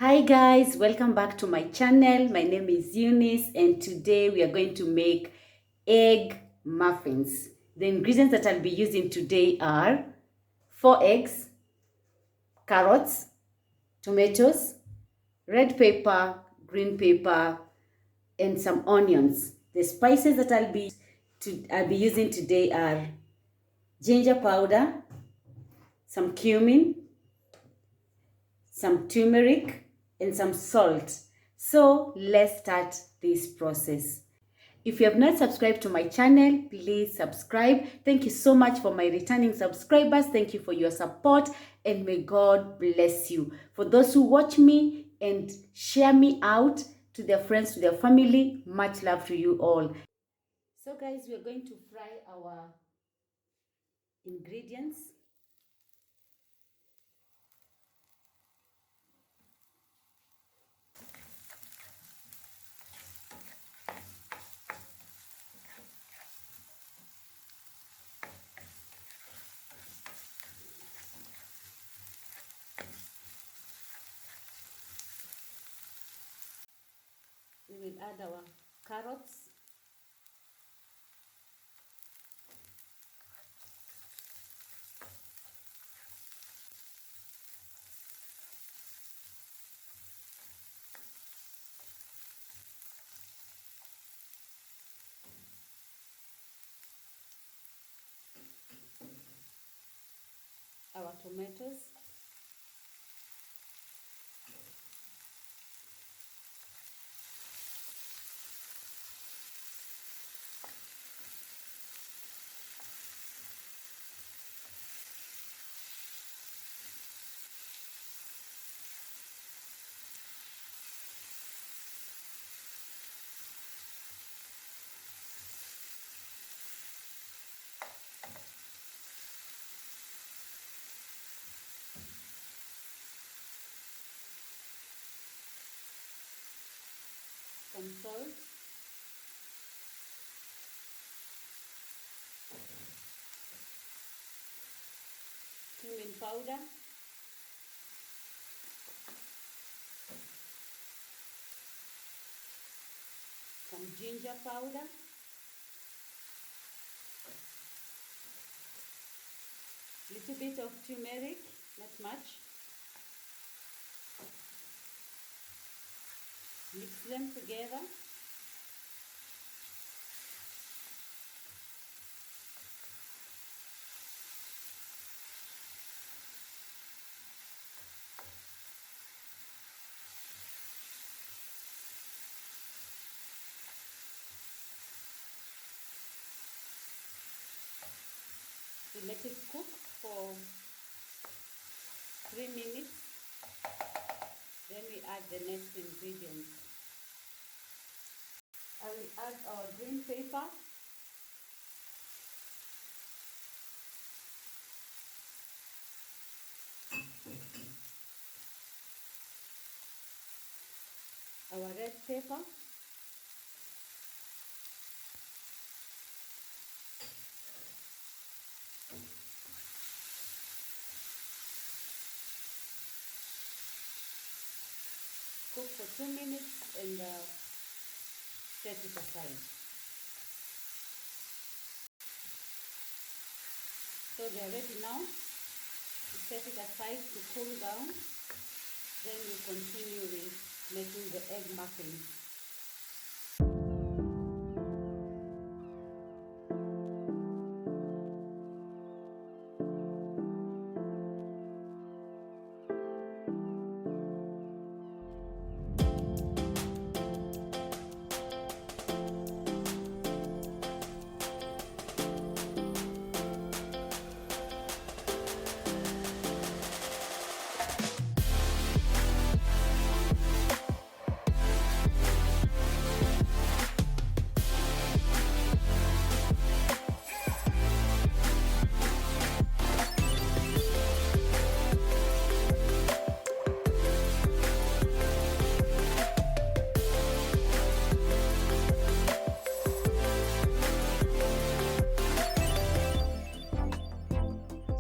Hi guys, welcome back to my channel. My name is Eunice and today we are going to make egg muffins. The ingredients that I'll be using today are 4 eggs, carrots, tomatoes, red pepper, green pepper, and some onions. The spices that I'll be using today are ginger powder, some cumin, some turmeric, and some salt. So let's start this process. If you have not subscribed to my channel, please subscribe. Thank you so much for my returning subscribers. Thank you for your support and may God bless you. For those who watch me and share me out to their friends, to their family, much love to you all. So guys, we are going to fry our ingredients. We will add our carrots, our tomatoes, some salt, cumin powder, some ginger powder, little bit of turmeric, not much. Mix them together. We let it cook for 3 minutes. Then we add the next ingredients. I will add our green pepper, our red pepper, cook for 2 minutes and set it aside. So they are ready now. We set it aside to cool down. Then we continue with making the egg muffins.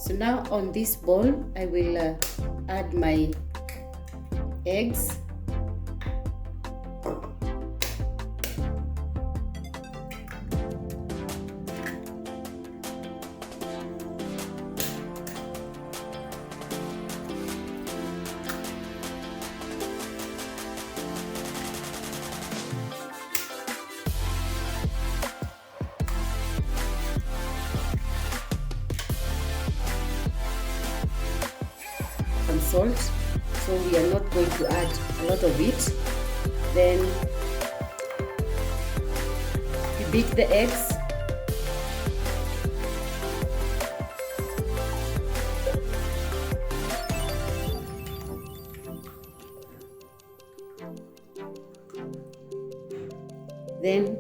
So now on this bowl, I will add my eggs. Some salt, so we are not going to add a lot of it. Then we beat the eggs. Then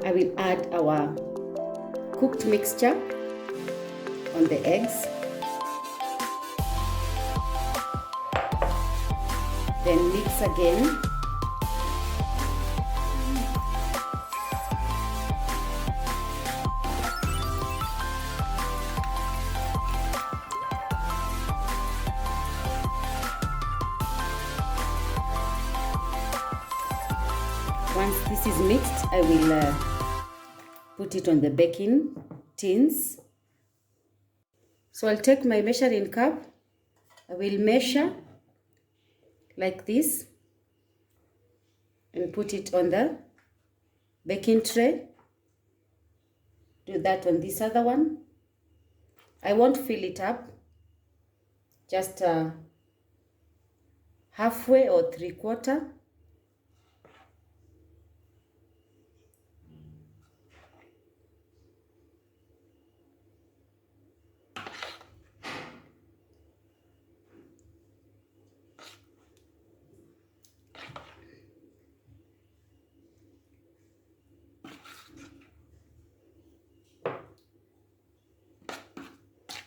I will add our cooked mixture on the eggs. Then mix again. Once this is mixed, I will put it on the baking tins. So I'll take my measuring cup. I will measure like this and put it on the baking tray. Do that on this other one. I won't fill it up, just halfway or 3/4.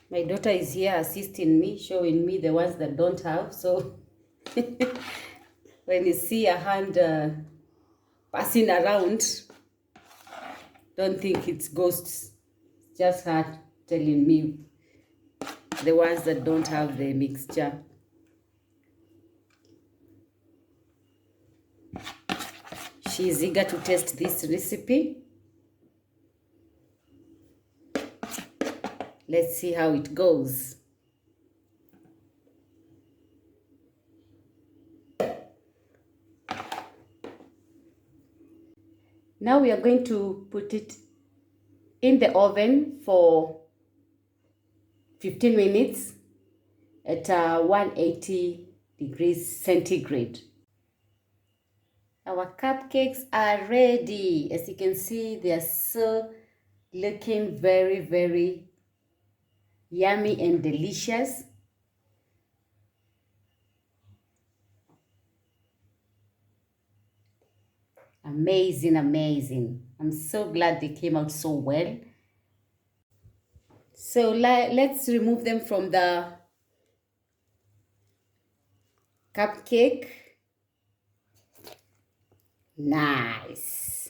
My daughter is here assisting me, showing me the ones that don't have. So when you see a hand passing around, don't think it's ghosts. It's just her telling me the ones that don't have the mixture. She is eager to test this recipe. Let's see how it goes. Now we are going to put it in the oven for 15 minutes at 180 degrees centigrade. Our cupcakes are ready. As you can see, they are so looking very, very yummy and delicious. Amazing, amazing. I'm so glad they came out so well. So let's remove them from the cupcake. Nice.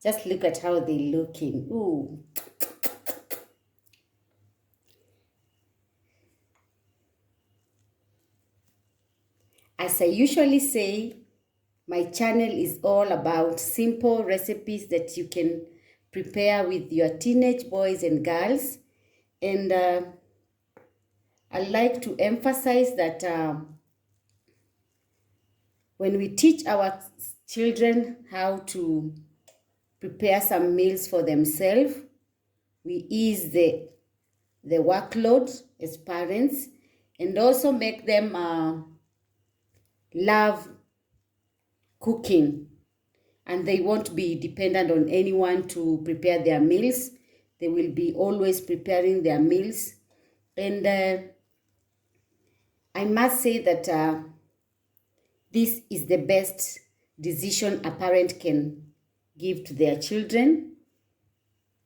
Just look at how they're looking. Ooh. As I usually say, my channel is all about simple recipes that you can prepare with your teenage boys and girls. And I like to emphasize that when we teach our children how to prepare some meals for themselves, we ease the workload as parents and also make them love cooking, and they won't be dependent on anyone to prepare their meals. They will be always preparing their meals. And I must say that this is the best decision a parent can give to their children,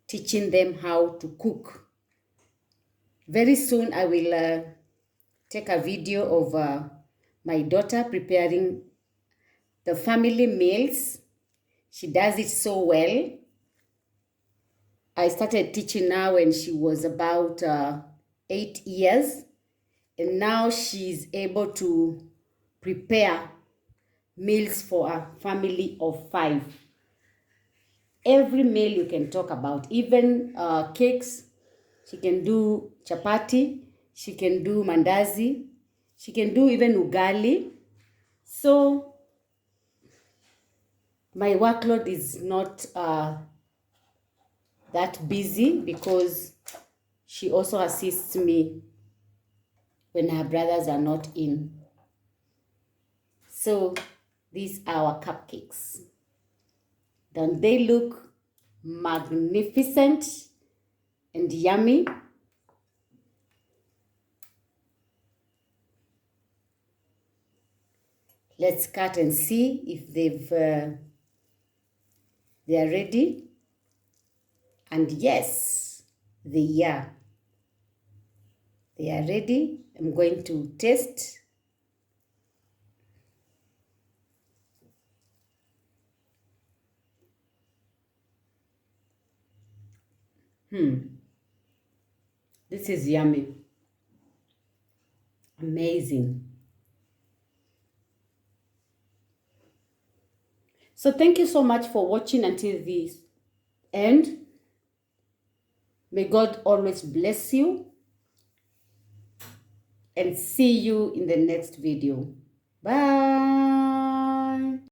teaching them how to cook. Very soon I will take a video of my daughter preparing the family meals. She does it so well. I started teaching now when she was about 8 years, and now she's able to prepare meals for a family of 5. Every meal you can talk about, even cakes. She can do chapati, she can do mandazi, she can do even ugali. So my workload is not that busy because she also assists me when her brothers are not in. So these are our cupcakes. Don't they look magnificent and yummy? Let's cut and see if they are ready. And yes, they are. They are ready. I'm going to taste. This is yummy. Amazing. So thank you so much for watching until the end. May God always bless you. And see you in the next video. Bye.